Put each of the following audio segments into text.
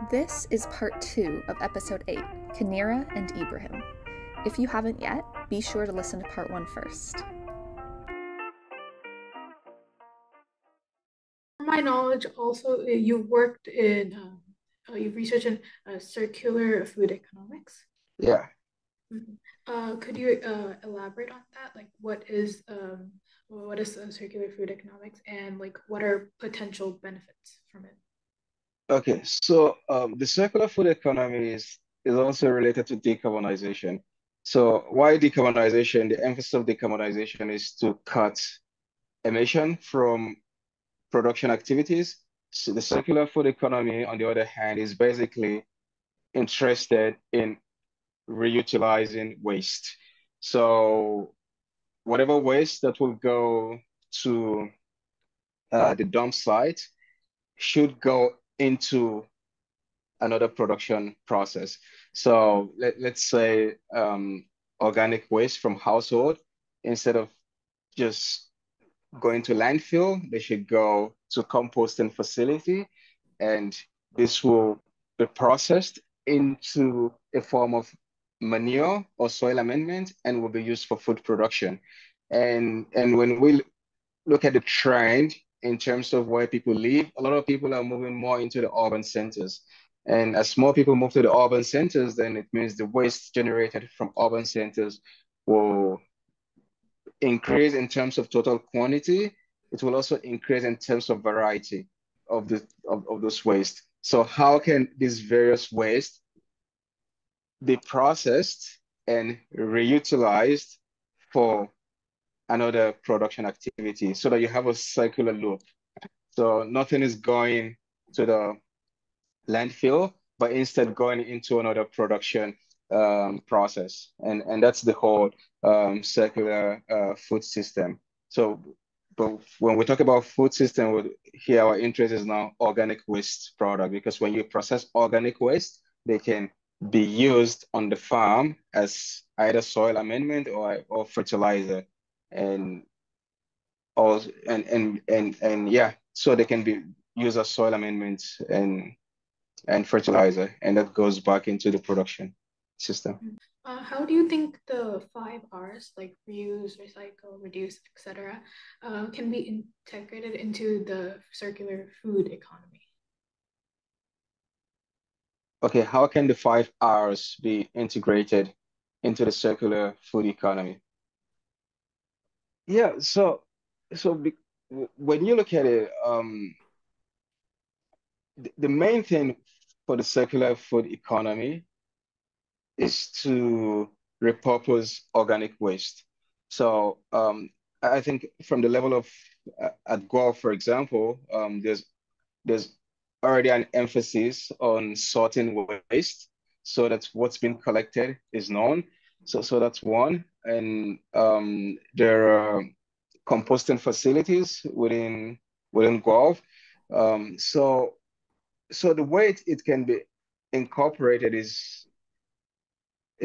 This is part 2 of episode 8, Kinnera and Ibrahim. If you haven't yet, be sure to listen to part 1 first. From my knowledge, also you've worked in, you've researched in circular food economics. Yeah. Could you elaborate on that? Like, what is circular food economics, and like, what are potential benefits from it? Okay. So the circular food economy is also related to decarbonization. So why decarbonization? The emphasis of decarbonization is to cut emission from production activities. So the circular food economy, on the other hand, is basically interested in reutilizing waste. So whatever waste that will go to the dump site should go into another production process. So let's say organic waste from household, instead of just going to landfill, they should go to composting facility, and this will be processed into a form of manure or soil amendment and will be used for food production. And when we look at the trend in terms of where people live, a lot of people are moving more into the urban centers. And as more people move to the urban centers, then it means the waste generated from urban centers will increase in terms of total quantity. It will also increase in terms of variety of those waste. So how can these various waste be processed and reutilized for another production activity so that you have a circular loop? So nothing is going to the landfill, but instead going into another production process. And that's the whole circular food system. So, but when we talk about food system, here our interest is now organic waste product, because when you process organic waste, they can be used on the farm as either soil amendment or fertilizer. And also, and yeah, so they can be used as soil amendments and fertilizer, and that goes back into the production system. How do you think the 5 Rs, like reuse, recycle, reduce, etc., can be integrated into the circular food economy? Okay, how can the 5 Rs be integrated into the circular food economy? Yeah, when you look at it, the main thing for the circular food economy is to repurpose organic waste. So I think from the level of at Guelph, for example, there's already an emphasis on sorting waste, so that what's been collected is known. So that's one, and there are composting facilities within Guelph. Um, so so the way it can be incorporated is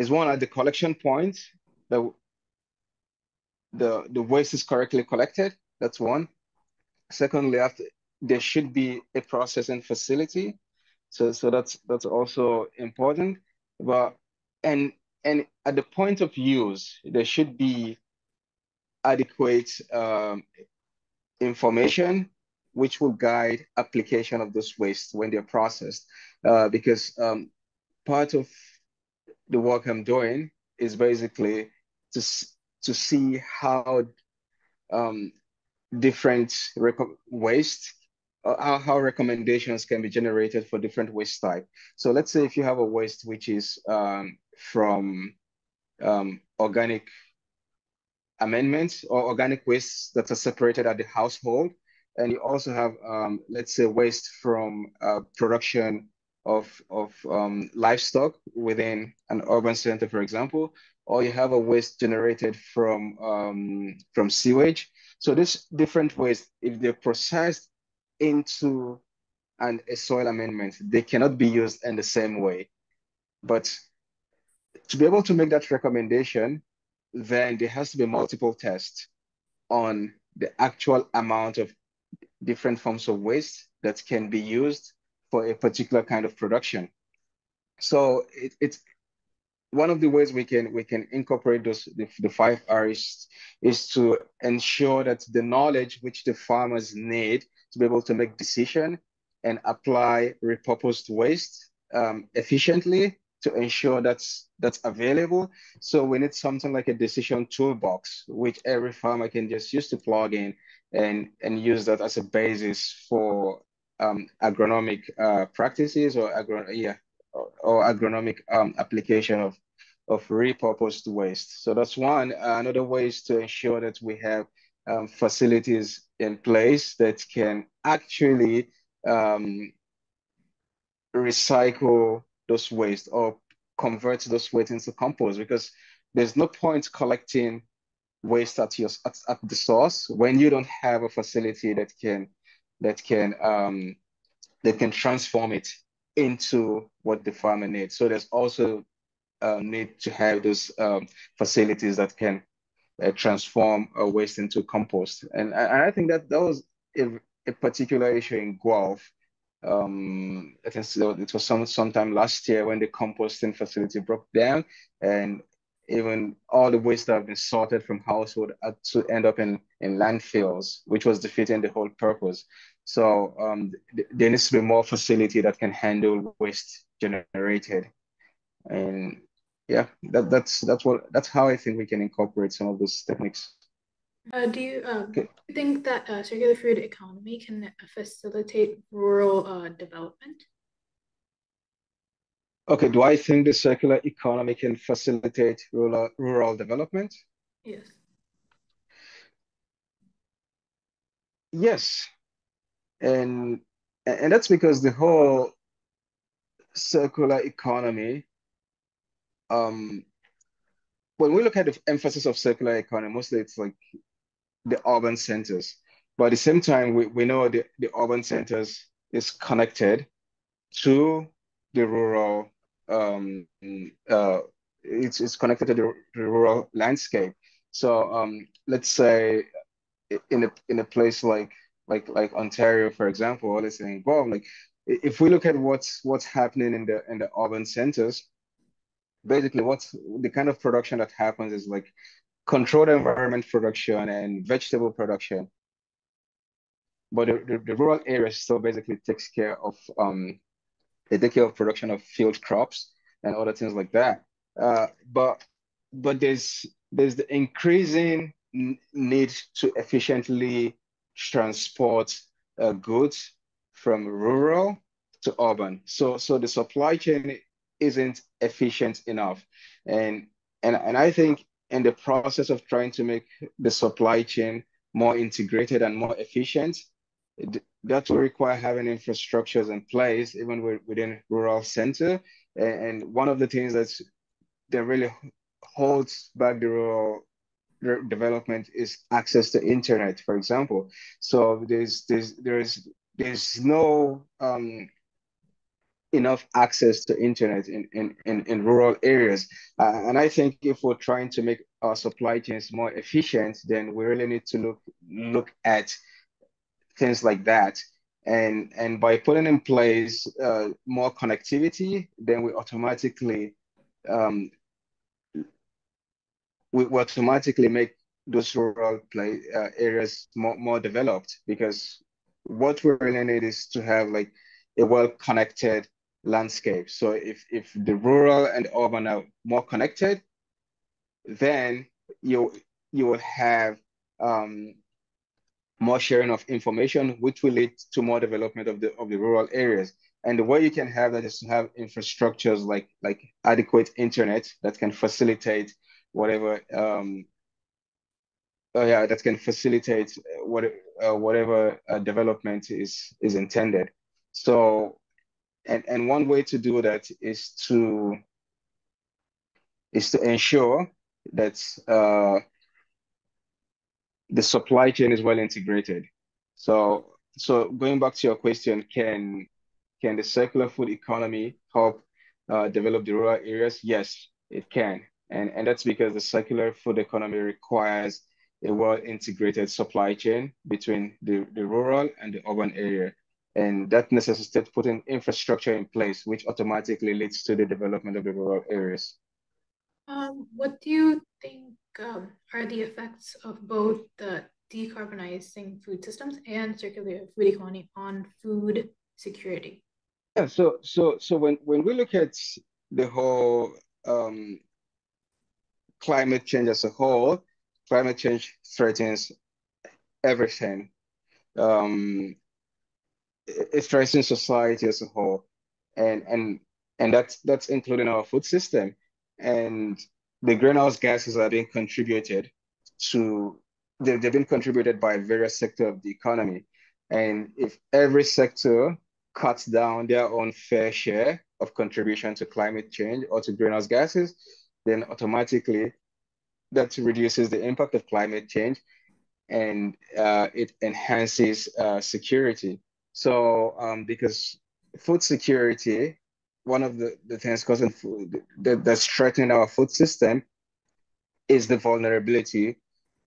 one at the collection point, the the waste is correctly collected. That's one. Secondly, after there should be a processing facility. So that's also important. But and and at the point of use, there should be adequate information which will guide application of those waste when they're processed. Because part of the work I'm doing is basically to to see how um, different waste, how recommendations can be generated for different waste type. So let's say if you have a waste which is from organic amendments or organic wastes that are separated at the household, and you also have, let's say, waste from production of livestock within an urban center, for example, or you have a waste generated from sewage. So this different waste, if they're processed into a soil amendment, they cannot be used in the same way. But to be able to make that recommendation, then there has to be multiple tests on the actual amount of different forms of waste that can be used for a particular kind of production. So it's one of the ways we can incorporate the 5 R's is to ensure that the knowledge which the farmers need to be able to make decision and apply repurposed waste efficiently to ensure that's available. So we need something like a decision toolbox, which every farmer can just use to plug in and use that as a basis for agronomic practices or agronomic application of repurposed waste. So that's one. Another way is to ensure that we have facilities in place that can actually um, recycle those waste or convert those waste into compost, because there's no point collecting waste at the source when you don't have a facility that can um, that can transform it into what the farmer needs. So there's also need to have those facilities that can transform waste into compost. And I think that was a particular issue in Guelph. I think it was sometime last year when the composting facility broke down, and even all the waste that have been sorted from household had to end up in landfills, which was defeating the whole purpose. So there needs to be more facility that can handle waste generated. And yeah, that's how I think we can incorporate some of those techniques. Do you Okay. think that circular food economy can facilitate rural development? Okay, do I think the circular economy can facilitate rural development? Yes. Yes. And and that's because the whole circular economy, um, when we look at the emphasis of circular economy, mostly it's like the urban centers. But at the same time, we know the urban centers is connected to the rural uh it's connected to the rural landscape. So let's say in a place like Ontario, for example, or let's say in Guelph, like if we look at what's happening in the urban centers, basically what's the kind of production that happens is like controlled environment production and vegetable production. But the rural area still basically takes care of they take care of production of field crops and other things like that. But there's the increasing need to efficiently transport goods from rural to urban. So the supply chain isn't efficient enough, and and I think in the process of trying to make the supply chain more integrated and more efficient, that will require having infrastructures in place, even within rural center. And one of the things that really holds back the rural development is access to internet, for example. So there's no enough access to internet in rural areas. And I think if we're trying to make our supply chains more efficient, then we really need to look at things like that. And by putting in place more connectivity, then um, we automatically make those rural areas more developed, because what we really need is to have like a well-connected landscape. So if the rural and urban are more connected, then you you will have um, more sharing of information, which will lead to more development of the rural areas. And the way you can have that is to have infrastructures like adequate internet that can facilitate whatever yeah, that can facilitate whatever development is intended. So and one way to do that is to ensure that the supply chain is well integrated. So going back to your question, can the circular food economy help develop the rural areas? Yes, it can. And that's because the circular food economy requires a well integrated supply chain between the rural and the urban area. And that necessitates putting infrastructure in place, which automatically leads to the development of the rural areas. What do you think are the effects of both the decarbonizing food systems and circular food economy on food security? Yeah, so when we look at the whole um, climate change as a whole, climate change threatens everything. Um, it threatens society as a whole, and and and that's including our food system. And the greenhouse gases are being contributed to they've been contributed by various sectors of the economy. And if every sector cuts down their own fair share of contribution to climate change or to greenhouse gases, then automatically that reduces the impact of climate change, and it enhances security. So, because food security, one of the things causing food that's threatening our food system is the vulnerability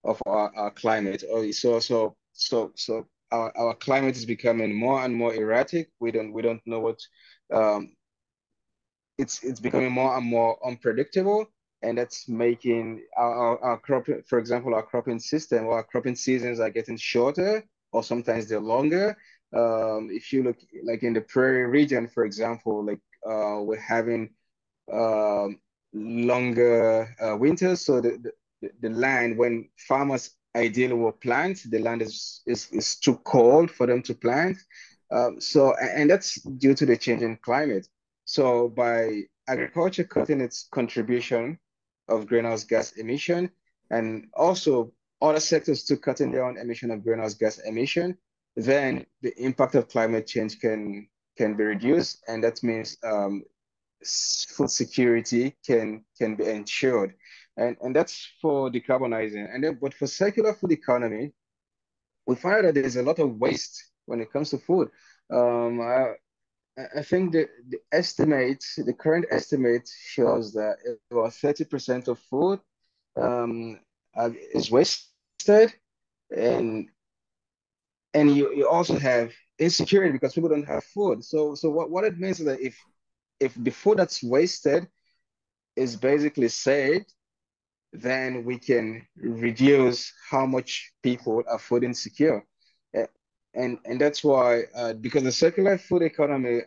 of our climate. So our climate is becoming more and more erratic. We don't know what um, it's becoming more and more unpredictable, and that's making our crop, for example, our cropping system or our cropping seasons are getting shorter, or sometimes they're longer. If you look like in the prairie region, for example, like we're having um, longer winters, so the land when farmers ideally will plant, the land is too cold for them to plant. And that's due to the changing climate. So by agriculture cutting its contribution of greenhouse gas emission, and also other sectors to cutting their own emission of greenhouse gas emission, then the impact of climate change can be reduced, and that means food security can be ensured. And that's for decarbonizing. And then, but for circular food economy, we find that there's a lot of waste when it comes to food. Um, I, I think the current estimate shows that about 30% of food um, is wasted, and you also have insecurity because people don't have food. So what it means is that if the food that's wasted is basically saved, then we can reduce how much people are food insecure. Uh, And that's why, because the circular food economy,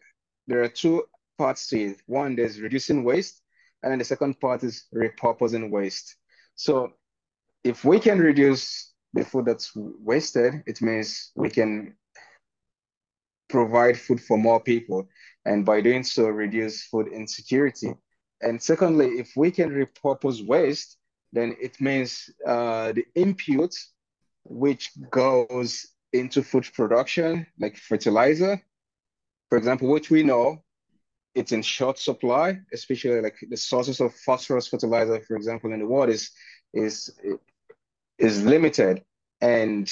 there are two parts to it. One, there's reducing waste, and then the second part is repurposing waste. So if we can reduce the food that's wasted, it means we can provide food for more people, and by doing so, reduce food insecurity. And secondly, if we can repurpose waste, then it means the input which goes into food production, like fertilizer, for example, which we know it's in short supply, especially like the sources of phosphorus fertilizer, for example, in the world is is limited. And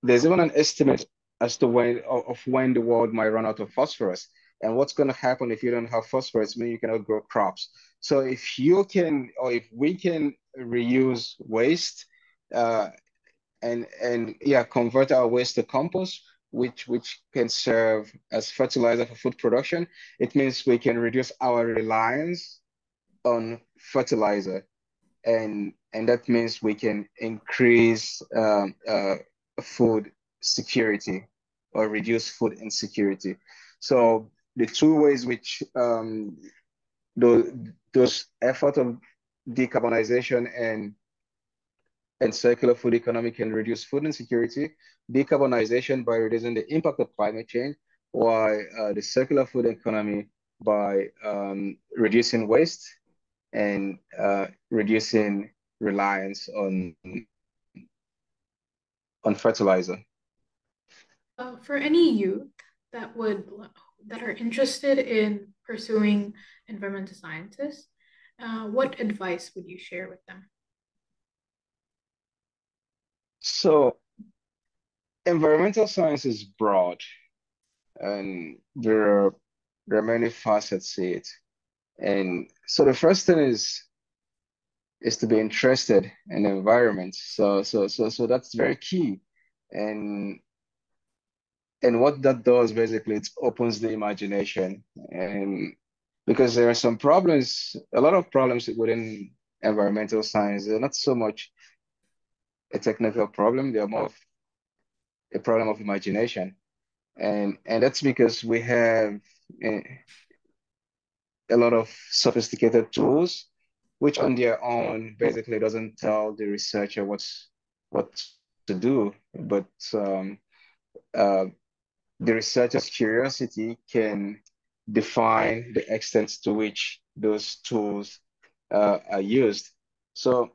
there's even an estimate as to when the world might run out of phosphorus. And what's going to happen if you don't have phosphorus? I mean, you cannot grow crops. So if you can, or if we can reuse waste, uh, and yeah, convert our waste to compost, which can serve as fertilizer for food production, it means we can reduce our reliance on fertilizer, and that means we can increase food security or reduce food insecurity. So the two ways which those, those efforts of decarbonization and circular food economy can reduce food insecurity, decarbonization by reducing the impact of climate change, while the circular food economy by reducing waste and reducing reliance on fertilizer. For any youth that would that are interested in pursuing environmental sciences, what advice would you share with them? So environmental science is broad, and there are many facets to it. And so the first thing is to be interested in the environment. So that's very key. And and what that does basically, it opens the imagination. And because there are some problems, a lot of problems within environmental science, they're not so much a technical problem, they're more of a problem of imagination. And that's because we have a, a lot of sophisticated tools, which on their own basically doesn't tell the researcher what to do. But uh, the researcher's curiosity can define the extent to which those tools are used. So,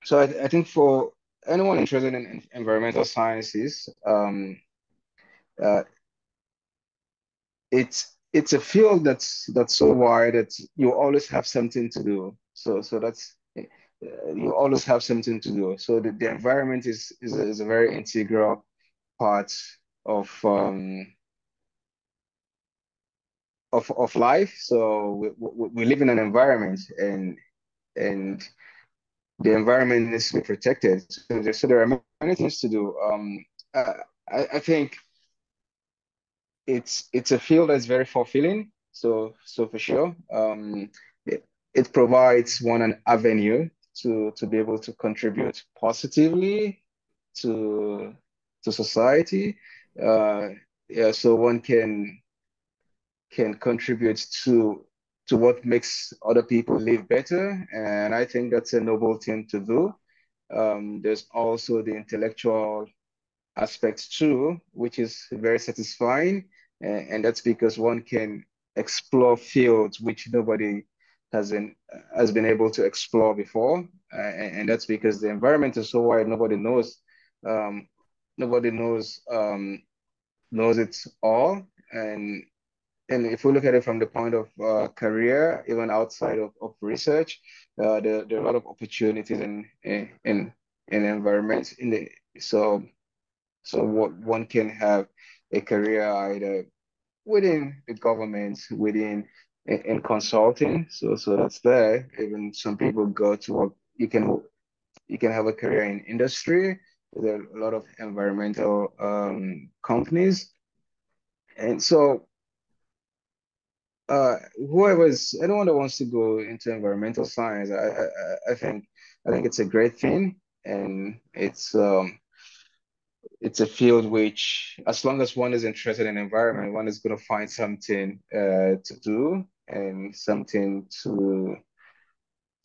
so I think for anyone interested in environmental sciences, uh, it's a field that's so wide that you always have something to do. So that's you always have something to do. So the environment is a very integral part of of life. So we live in an environment, and the environment needs to be protected. So there are many things to do. Uh, I think it's a field that's very fulfilling. So for sure, it provides one an avenue to be able to contribute positively to to society. Uh, yeah, so one can contribute to what makes other people live better, and I think that's a noble thing to do. There's also the intellectual aspect too, which is very satisfying, and that's because one can explore fields which nobody has been able to explore before, and that's because the environment is so wide, um, nobody knows it all, and if we look at it from the point of career, even outside of research, there are a lot of opportunities in environments in the so so what one can have a career either within the government, within in consulting. So that's there. Even some people go to work. You can have a career in industry. There are a lot of environmental companies, and so anyone that wants to go into environmental science, I think it's a great thing, and it's a field which, as long as one is interested in environment, one is going to find something to do and something to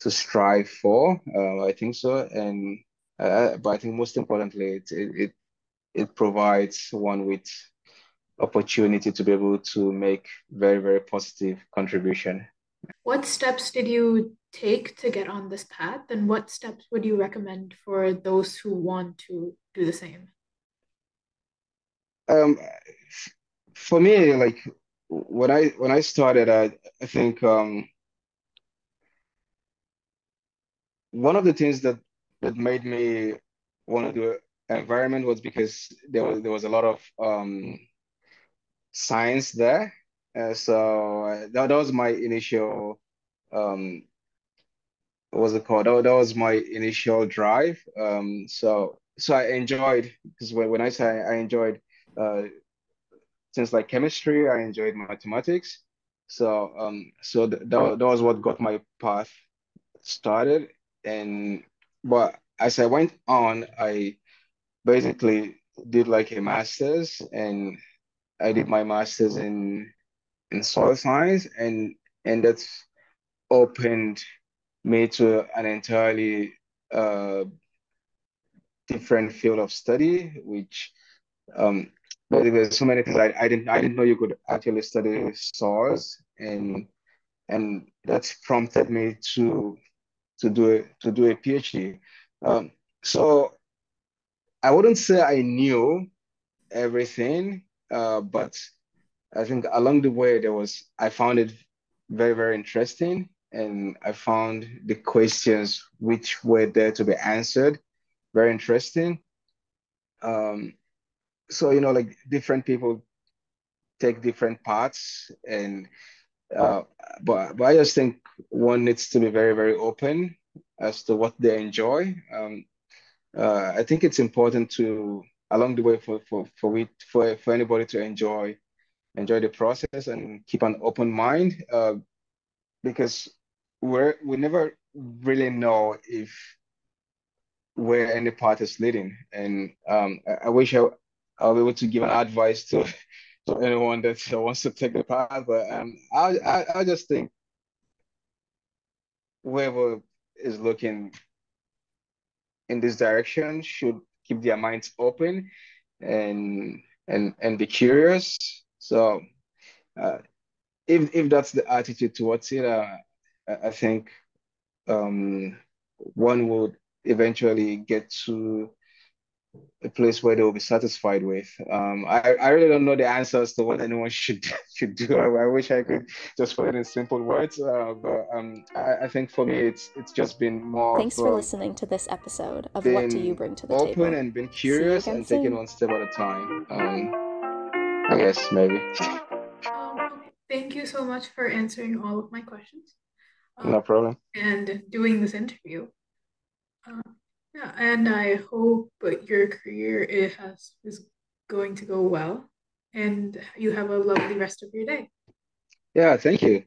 strive for. I think so, and but I think most importantly, it provides one with opportunity to be able to make very positive contribution. What steps did you take to get on this path, and what steps would you recommend for those who want to do the same? Um, for me, like when I started, I think one of the things that made me want to do environment was because there was a lot of science there. That was my initial um, what was it called? That was my initial drive. So I enjoyed because when I say I enjoyed uh, things like chemistry, I enjoyed mathematics. So that was what got my path started. And but as I went on, I basically did like a master's, and I did my master's in soil science, and that's opened me to an entirely uh, different field of study, which um, there's so many things I didn't know you could actually study soils, and that's prompted me to do a PhD. Um, so I wouldn't say I knew everything, but I think along the way I found it very interesting, and I found the questions which were there to be answered very interesting. Um, so like different people take different paths, and uh, but I just think one needs to be very open as to what they enjoy. I think it's important along the way for anybody to enjoy the process and keep an open mind, because we never really know if where any path is leading. And I wish I'll be able to give an advice to anyone that wants to take the path, but I just think whoever is looking in this direction should keep their minds open and be curious. So uh, if that's the attitude towards it, I think one would eventually get to a place where they will be satisfied with. I really don't know the answers to what anyone should do. I wish I could just put it in simple words, but I think for me it's just been more Thanks for of listening to this episode of What Do You being Bring to the open Table? and being See you curious again and taking soon. one step at a time. I guess maybe. Okay. Thank you so much for answering all of my questions No problem. and doing this interview. Yeah, and I hope your career is going to go well, and you have a lovely rest of your day. Yeah, thank you.